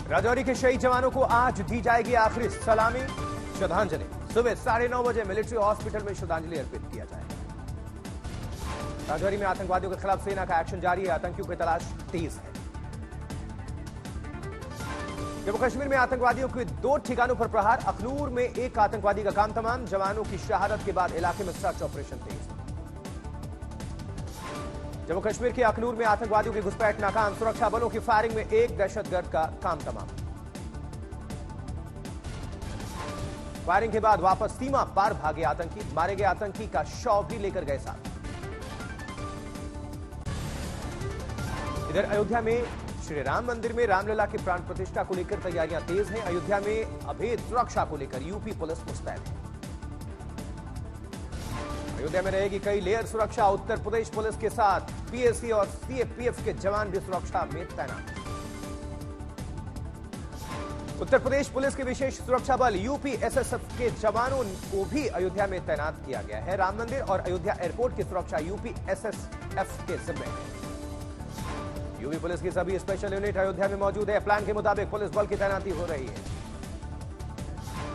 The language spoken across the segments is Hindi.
राजौरी के शहीद जवानों को आज दी जाएगी आखिरी सलामी श्रद्धांजलि। सुबह 9:30 बजे मिलिट्री हॉस्पिटल में श्रद्धांजलि अर्पित किया जाएगा। राजौरी में आतंकवादियों के खिलाफ सेना का एक्शन जारी है। आतंकियों की तलाश तेज है। जम्मू कश्मीर में आतंकवादियों के 2 ठिकानों पर प्रहार। अखनूर में एक आतंकवादी का काम तमाम। जवानों की शहादत के बाद इलाके में सर्च ऑपरेशन तेज। जम्मू कश्मीर के अखनूर में आतंकवादियों की घुसपैठ नाकाम। सुरक्षा बलों की फायरिंग में एक दहशतगर्द का काम तमाम। फायरिंग के बाद वापस सीमा पार भागे आतंकी। मारे गए आतंकी का शव भी लेकर गए साथ। इधर अयोध्या में श्री राम मंदिर में रामलला की प्राण प्रतिष्ठा को लेकर तैयारियां तेज हैं। अयोध्या में अभेद सुरक्षा को लेकर यूपी पुलिस मुस्तैद है। अयोध्या में रहेगी कई लेयर सुरक्षा। उत्तर प्रदेश पुलिस के साथ पीएसी और सीएपीएफ के जवान भी सुरक्षा में तैनात। उत्तर प्रदेश पुलिस के विशेष सुरक्षा बल यूपी एसएसएफ के जवानों को भी अयोध्या में तैनात किया गया है। राम मंदिर और अयोध्या एयरपोर्ट की सुरक्षा यूपी एसएसएफ के जिम्मे है। यूपी पुलिस की सभी स्पेशल यूनिट अयोध्या में मौजूद है। प्लान के मुताबिक पुलिस बल की तैनाती हो रही है।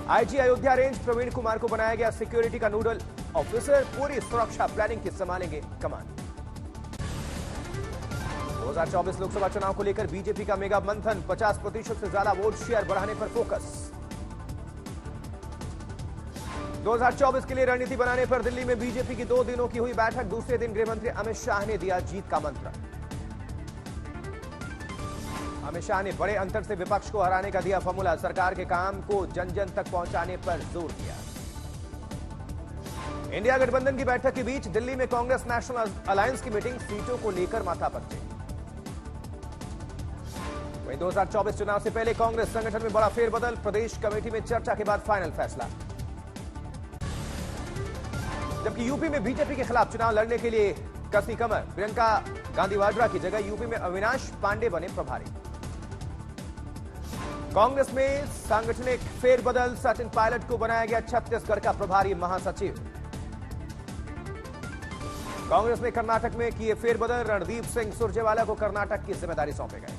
आईजी अयोध्या रेंज प्रवीण कुमार को बनाया गया सिक्योरिटी का नोडल ऑफिसर। पूरी सुरक्षा प्लानिंग की संभालेंगे कमान। 2024 लोकसभा चुनाव को लेकर बीजेपी का मेगा मंथन। 50% से ज्यादा वोट शेयर बढ़ाने पर फोकस। 2024 के लिए रणनीति बनाने पर दिल्ली में बीजेपी की 2 दिनों की हुई बैठक। दूसरे दिन गृहमंत्री अमित शाह ने दिया जीत का मंत्र। अमित शाह ने बड़े अंतर से विपक्ष को हराने का दिया फॉर्मूला। सरकार के काम को जन जन तक पहुंचाने पर जोर दिया। इंडिया गठबंधन की बैठक के बीच दिल्ली में कांग्रेस नेशनल अलायंस की मीटिंग। सीटों को लेकर माथापच्ची। वहीं 2024 चुनाव से पहले कांग्रेस संगठन में बड़ा फेरबदल। प्रदेश कमेटी में चर्चा के बाद फाइनल फैसला। जबकि यूपी में बीजेपी के खिलाफ चुनाव लड़ने के लिए कसी कमर। प्रियंका गांधी वाड्रा की जगह यूपी में अविनाश पांडे बने प्रभारी। कांग्रेस में सांगठनिक फेरबदल। सचिन पायलट को बनाया गया छत्तीसगढ़ का प्रभारी महासचिव। कांग्रेस ने कर्नाटक में किए फेरबदल। रणदीप सिंह सुरजेवाला को कर्नाटक की जिम्मेदारी सौंपे गए।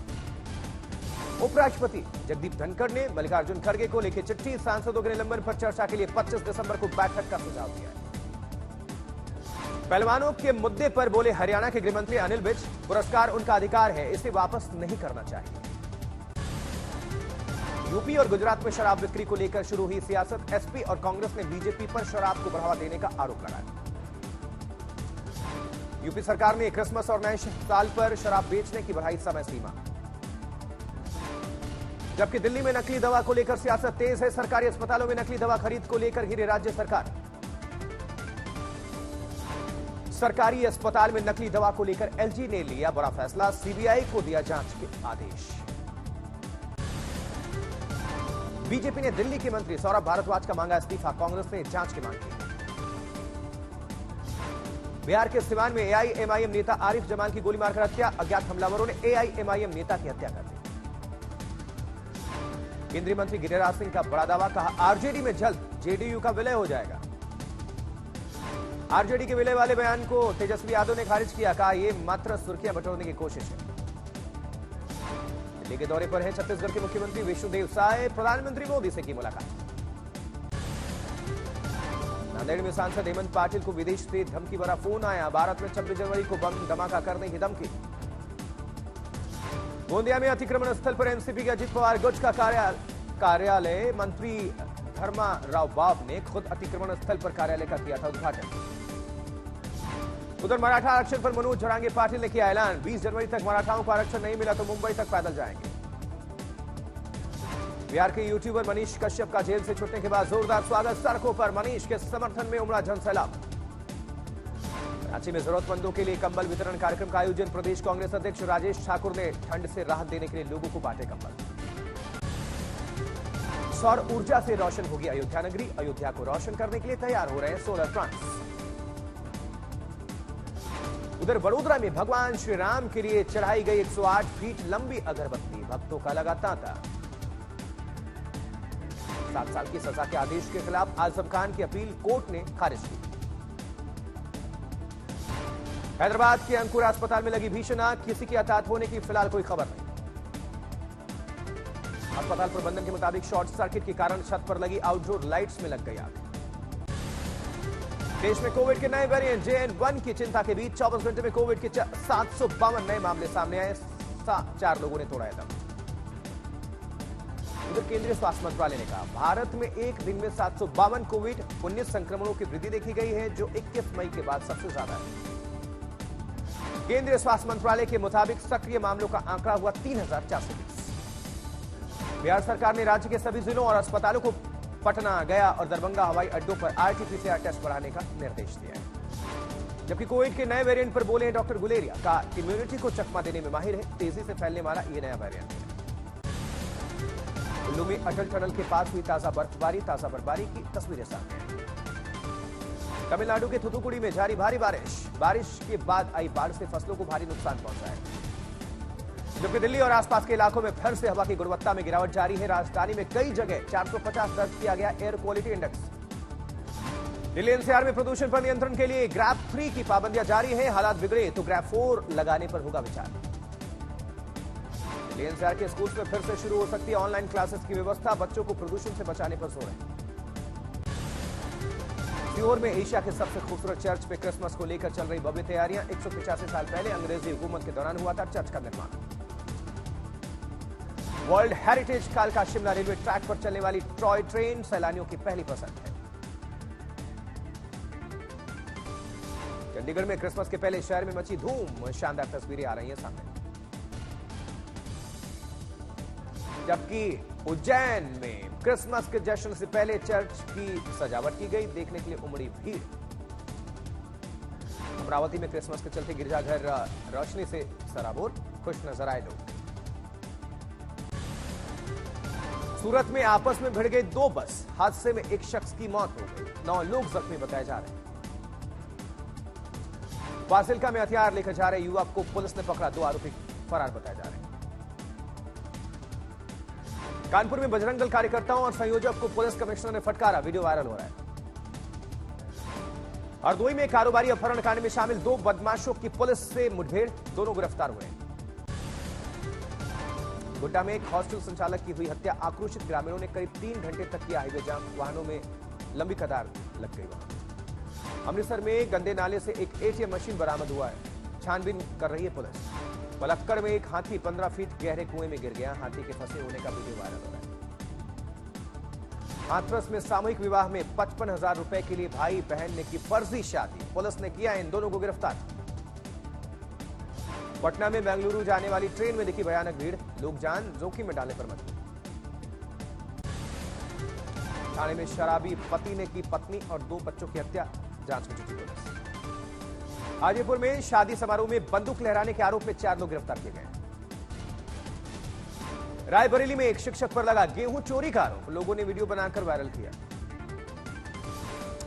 उपराष्ट्रपति जगदीप धनखड़ ने मल्लिकार्जुन खड़गे को लिखी चिट्ठी। सांसदों के निलंबन पर चर्चा के लिए 25 दिसंबर को बैठक का सुझाव दिया। पहलवानों के मुद्दे पर बोले हरियाणा के गृहमंत्री अनिल विज। पुरस्कार उनका अधिकार है, इसे वापस नहीं करना चाहिए। यूपी और गुजरात में शराब बिक्री को लेकर शुरू हुई सियासत। एसपी और कांग्रेस ने बीजेपी पर शराब को बढ़ावा देने का आरोप लगाया। यूपी सरकार ने क्रिसमस और नए साल पर शराब बेचने की बढ़ाई समय सीमा। जबकि दिल्ली में नकली दवा को लेकर सियासत तेज है। सरकारी अस्पतालों में नकली दवा खरीद को लेकर घिरी राज्य सरकार। सरकारी अस्पताल में नकली दवा को लेकर एलजी ने लिया बड़ा फैसला। सीबीआई को दिया जांच के आदेश। बीजेपी ने दिल्ली के मंत्री सौरभ भारद्वाज का मांगा इस्तीफा। कांग्रेस ने जांच की मांग की। बिहार के सिवान में एआईएमआईएम नेता आरिफ जमान की गोली मारकर हत्या। अज्ञात हमलावरों ने एआईएमआईएम नेता की हत्या कर दी। केंद्रीय मंत्री गिरिराज सिंह का बड़ा दावा। कहा आरजेडी में जल्द जेडीयू का विलय हो जाएगा। आरजेडी के विलय वाले बयान को तेजस्वी यादव ने खारिज किया। कहा यह मात्र सुर्खियां बटोरने की कोशिश है। दिल्ली के दौरे पर हैं छत्तीसगढ़ के मुख्यमंत्री विष्णुदेव साय। प्रधानमंत्री मोदी से की मुलाकात। नांदेड़ में सांसद हेमंत पाटिल को विदेश से धमकी भरा फोन आया। भारत में 26 जनवरी को बम धमाका करने की धमकी। गोंदिया में अतिक्रमण स्थल पर एनसीपी के अजित पवार गुट का कार्यालय। मंत्री धर्मा राव बाब ने खुद अतिक्रमण स्थल पर कार्यालय का किया था उद्घाटन। उधर मराठा आरक्षण पर मनोज जरांगे पाटिल ने किया ऐलान। 20 जनवरी तक मराठाओं को आरक्षण नहीं मिला तो मुंबई तक पैदल जाएंगे। बिहार के यूट्यूबर मनीष कश्यप का जेल से छूटने के बाद जोरदार स्वागत। सड़कों पर मनीष के समर्थन में उमड़ा जनसैलाब। रांची में जरूरतमंदों के लिए कंबल वितरण कार्यक्रम का आयोजन। प्रदेश कांग्रेस अध्यक्ष राजेश ठाकुर ने ठंड से राहत देने के लिए लोगों को बांटे कंबल। सौर ऊर्जा से रोशन होगी अयोध्या नगरी। अयोध्या को रोशन करने के लिए तैयार हो रहे हैं सोलर प्लांट्स। उधर वडोदरा में भगवान श्री राम के लिए चढ़ाई गई 108 फीट लंबी अगरबत्ती। भक्तों का लगा तांता। 7 साल की सजा के आदेश के खिलाफ आजम खान की अपील कोर्ट ने खारिज की। हैदराबाद के अंकुरा अस्पताल में लगी भीषण आग। किसी की हताहत होने की फिलहाल कोई खबर नहीं। अस्पताल प्रबंधन के मुताबिक शॉर्ट सर्किट के कारण छत पर लगी आउटडोर लाइट्स में लग गई आग। देश में कोविड के नए वेरिएंट JN1 की चिंता के बीच 24 घंटे में कोविड के 752 नए मामले सामने आए। 4 लोगों ने तोड़ा दम। उधर केंद्रीय स्वास्थ्य मंत्रालय ने कहा, भारत में एक दिन में 752 कोविड-19 संक्रमणों की वृद्धि देखी गई है, जो 21 मई के बाद सबसे ज्यादा है। केंद्रीय स्वास्थ्य मंत्रालय के मुताबिक सक्रिय मामलों का आंकड़ा हुआ 3420। बिहार सरकार ने राज्य के सभी जिलों और अस्पतालों को पटना, गया और दरभंगा हवाई अड्डों पर RT-PCR टेस्ट बढ़ाने का निर्देश दिया है। जबकि कोविड के नए वेरिएंट पर बोले हैं डॉक्टर गुलेरिया, का इम्यूनिटी को चकमा देने में माहिर है, तेजी से फैलने वाला ये नया वेरिएंट है। कुल्लू में अटल टनल के पास हुई ताजा बर्फबारी की तस्वीरें सामने आई। तमिलनाडु के थुथुकुडी में जारी भारी बारिश के बाद आई बाढ़ से फसलों को भारी नुकसान पहुंचा है। जबकि दिल्ली और आसपास के इलाकों में फिर से हवा की गुणवत्ता में गिरावट जारी है। राजधानी में कई जगह 450 दर्ज किया गया air quality index. Delhi NCR में प्रदूषण पर नियंत्रण के लिए ग्रैब 3 की पाबंदियां जारी है। हालात बिगड़े तो ग्रैब 4 लगाने पर होगा विचार। दिल्ली NCR के स्कूल्स में फिर से शुरू हो सकती है ऑनलाइन क्लासेस की व्यवस्था। बच्चों को प्रदूषण से बचाने पर जोर है। सीहोर में एशिया के सबसे खूबसूरत चर्च पे क्रिसमस को लेकर चल रही भव्य तैयारियां। 185 साल पहले अंग्रेजी हुकूमत के दौरान हुआ था चर्च का निर्माण। वर्ल्ड हेरिटेज कालका शिमला रेलवे ट्रैक पर चलने वाली टॉय ट्रेन सैलानियों की पहली पसंद है। चंडीगढ़ में क्रिसमस के पहले शहर में मची धूम, शानदार तस्वीरें आ रही हैं सामने। जबकि उज्जैन में क्रिसमस के जश्न से पहले चर्च की सजावट की गई, देखने के लिए उमड़ी भीड़। अमरावती में क्रिसमस के चलते गिरजाघर रोशनी से सराबोर, खुश नजर आए लोग। सूरत में आपस में भिड़ गई 2 बस, हादसे में एक शख्स की मौत हो गई, 9 लोग जख्मी बताए जा रहे हैं। फाजिल्का में हथियार लेकर जा रहे युवक को पुलिस ने पकड़ा, 2 आरोपी फरार बताए जा रहे हैं। कानपुर में बजरंग दल कार्यकर्ताओं और संयोजक को पुलिस कमिश्नर ने फटकारा, वीडियो वायरल हो रहा है। हरदोई में कारोबारी अपहरण कांड में शामिल 2 बदमाशों की पुलिस से मुठभेड़, दोनों गिरफ्तार हुए। गोड्डा में एक हॉस्टल संचालक की हुई हत्या, आक्रोशित ग्रामीणों ने करीब 3 घंटे तक किया हाईवे जाम, वाहनों में लंबी कतार लग गई। अमृतसर में गंदे नाले से एक ATM मशीन बरामद हुआ है, छानबीन कर रही है पुलिस। पलक्कड़ में एक हाथी 15 फीट गहरे कुएं में गिर गया, हाथी के फंसे होने का वीडियो वायरल हो रहा है। हाथरस में सामूहिक विवाह में 55,000 रुपए के लिए भाई बहन ने की फर्जी शादी, पुलिस ने किया इन दोनों को गिरफ्तार। पटना में बेंगलुरु जाने वाली ट्रेन में दिखी भयानक भीड़, लोग जान जोखिम में डालने पर मजबूर। थाने में शराबी पति ने की पत्नी और 2 बच्चों की हत्या, जांच में जुटी पुलिस। हाजीपुर में शादी समारोह में बंदूक लहराने के आरोप में 4 लोग गिरफ्तार किए गए। रायबरेली में एक शिक्षक पर लगा गेहूं चोरी का आरोप, लोगों ने वीडियो बनाकर वायरल किया।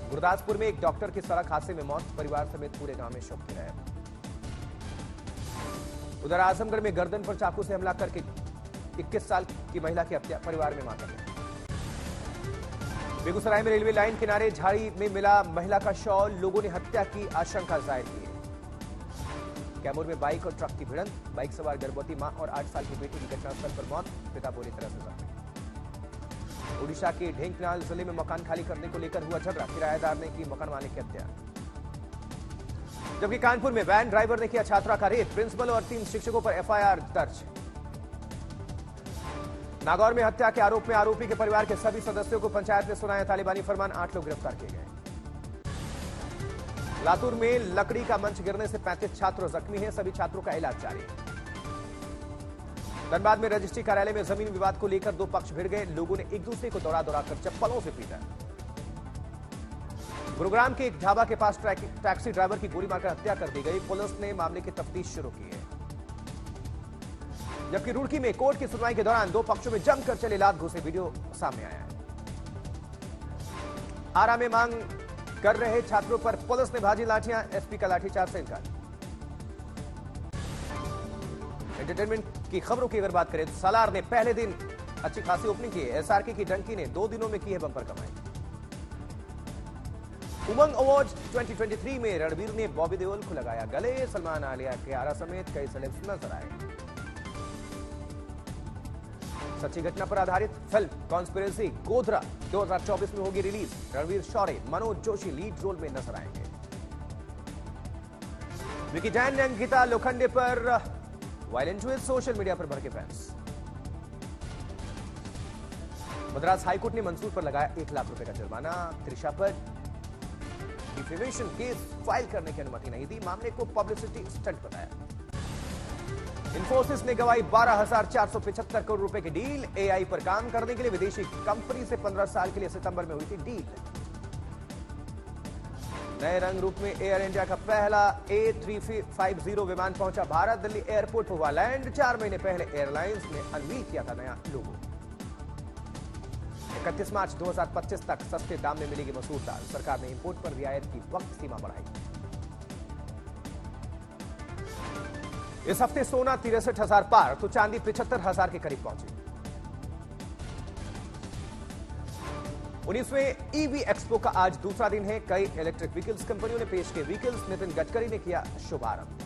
गुरदासपुर में एक डॉक्टर की सड़क हादसे में मौत, परिवार समेत पूरे गांव में शोक की लहर। उधर आजमगढ़ में गर्दन पर चाकू से हमला करके 21 साल की महिला की हत्या, परिवार में मातम। बेगूसराय में रेलवे लाइन किनारे झाड़ी में मिला महिला का शव, लोगों ने हत्या की आशंका जाहिर की है। कैमूर में बाइक और ट्रक की भिड़ंत, बाइक सवार गर्भवती मां और 8 साल की बेटी की घटनास्थल पर मौत, पिता बुरी तरह से जख्मी। ओडिशा के ढेंकनाल जिले में मकान खाली करने को लेकर हुआ झगड़ा, किराएदार ने की मकान मालिक की हत्या। जबकि कानपुर में वैन ड्राइवर ने किया छात्रा का रेप, प्रिंसिपल और 3 शिक्षकों पर FIR दर्ज। नागौर में हत्या के आरोप में आरोपी के परिवार के सभी सदस्यों को पंचायत ने सुनाया तालिबानी फरमान, 8 लोग गिरफ्तार किए गए। लातूर में लकड़ी का मंच गिरने से 35 छात्र जख्मी हैं, सभी छात्रों का इलाज जारी है। धनबाद में रजिस्ट्री कार्यालय में जमीन विवाद को लेकर 2 पक्ष भिड़ गए, लोगों ने एक दूसरे को दौड़ा कर चप्पलों से पीटा। गुरुग्राम के एक ढाबा के पास टैक्सी ड्राइवर की गोली मारकर हत्या कर दी गई, पुलिस ने मामले की तफ्तीश शुरू की है। जबकि रुड़की में कोर्ट की सुनवाई के दौरान 2 पक्षों में जमकर चले लात घुसे, वीडियो सामने आया है। आरा में मांग कर रहे छात्रों पर पुलिस ने भाजी लाठियां, SP का लाठीचार्ज से इनकार। एंटरटेनमेंट की खबरों की अगर बात करें तो सालार ने पहले दिन अच्छी खासी ओपनिंग की है, SRK की डंकी ने 2 दिनों में की है बंपर कमाई। उमंग अवार्ड 2023 में रणबीर ने बॉबी देओल को लगाया गले, सलमान, आलिया, कियारा समेत कई सेलेब्स नजर आए। सच्ची घटना पर आधारित फिल्म कॉन्स्पिरेसी गोधरा 2024 में होगी रिलीज। रणवीर शौर्य, मनोज जोशी लीड रोल में नजर आएंगे। विकी जैन ने अंकिता लोखंडे पर वायलेंट हुए सोशल मीडिया पर भड़के फैंस। मद्रास हाईकोर्ट ने मंसूर पर लगाया 1 लाख रुपए का जुर्माना। त्रिशा पर डिफेमेशन केस फाइल करने की अनुमति नहीं दी, मामले को पब्लिसिटी स्टंट बताया। इन्फोसिस ने गवाई 12,475 करोड़ रुपए की डील। एआई पर काम करने के लिए विदेशी कंपनी से 15 साल के लिए सितंबर में हुई थी डील। नए रंग रूप में एयर इंडिया का पहला A350 विमान पहुंचा भारत। दिल्ली एयरपोर्ट पर हुआ लैंड। 4 महीने पहले एयरलाइंस ने अनवील किया था नया लोगो। 31 मार्च 2025 तक सस्ते दाम में मिलेगी मसूर दाल। सरकार ने इंपोर्ट पर रियायत की वक्त सीमा बढ़ाई। इस हफ्ते सोना 63,000 पार तो चांदी 75,000 के करीब पहुंची। 19वें ईवी एक्सपो का आज दूसरा दिन है। कई इलेक्ट्रिक व्हीकल्स कंपनियों ने पेश किए व्हीकल्स। नितिन गडकरी ने किया शुभारंभ।